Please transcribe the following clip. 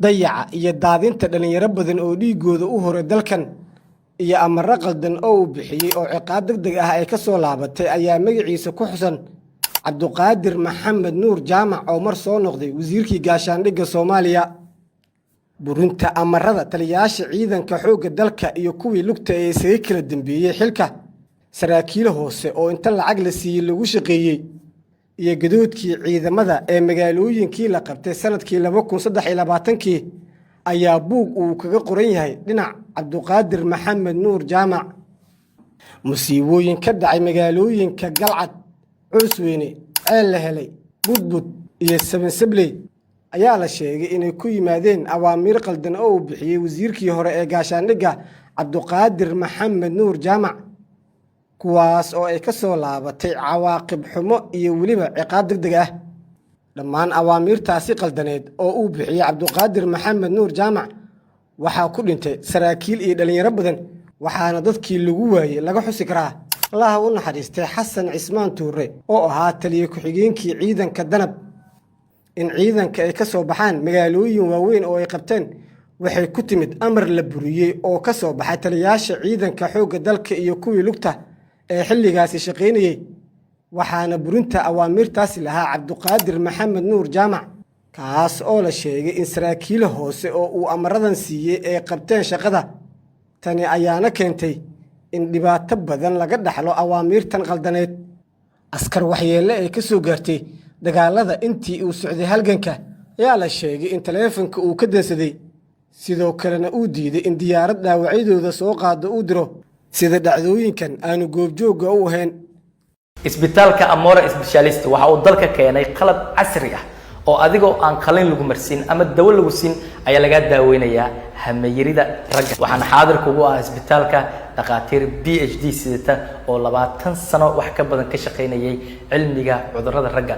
dayaca iyo daadinta dhalinyaro badan oo dhiigooda u horay dalkan iyo amarro qaldan oo uu bixiyey oo ciqaab degdeg ah ay ka soo laabatay ayaa magaciisa ku xusan Cabduqaadir Maxamed Nuur Jaamac oo mar soo noqday wasiirkii gaashaandhigga Soomaaliya. burinta amarada taliyayaasha ciidanka xoogga dalka iyo kuwii lugta ee isaga kala dambeeyay xilka saraakiil hoose oo inta lacag la siiyay lagu shaqeeyay iyo gadoodkii ciidamada ee magaalooyinkii la qabtay sanadkii 2023 ayaa buug uu kaga qoran yahay dhinac Cabduqaadir Maxamed Nuur Jaamac. musiibooyin ka dhacay magaalooyinka Galcad, Cusweyne, Ceel la helay, Budbud iyo Sabansabley ayaa la sheegay inay ku yimaadeen awaamiir qaldan oo uu bixiyay wasiirkii hore ee gaashaandhigga Cabduqaadir Maxamed Nuur Jaamac, kuwaas oo ay ka soo laabatay cawaaqib xumo iyo weliba ciqaab degdeg ah. dhammaan awaamiirtaasi qaldaneed oo uu bixiyay Cabduqaadir Maxamed Nuur Jaamac waxaa ku dhintay saraakiil iyo dhalinyaro badan, waxaana dadkii lagu waayay laga xusi karaa Allah u naxariistay Xasan Cismaan Tuure oo ahaa taliye ku-xigeenkii ciidanka Danab. in ciidanka ay ka soo baxaan magaalooyin waaweyn oo ay qabteen waxay ku timid amar la buriyay oo ka soo baxay taliyayaasha ciidanka xoogga dalka iyo kuwii lugta ee xilligaasi shaqeynayay, waxaana burinta awaamiirtaasi lahaa Cabduqaadir Maxamed Nuur Jaamac, kaas oo la sheegay in saraakiil hoose oo uu amaradan siiyay ay qabteen shaqada. tani ayaana keentay in dhibaato badan laga dhaxlo awaamiirtan qaldaneed. askar waxyeello ay ka soo gaartay dagaalada intii uu socday halganka ayaa la sheegay in taleefanka uu ka dansaday, sidoo kalena uu diiday in diyaarad dhaawacyadooda soo qaado uu diro, sida dhacdooyinkan aanu goobjooga u ahayn. isbitaalka Amora Specialist waxa uu dalka keenay qalab casri ah oo adigoo aan qalin lagu marsin ama dawo lagu siin ayaa laga daaweynayaa hameeyirida ragga. waxaan xaadir kugu ah isbitaalka dhaqaatiir PhD sidata oo 20 sano wax ka badan ka shaqeynayay cilmiga cudurrada ragga.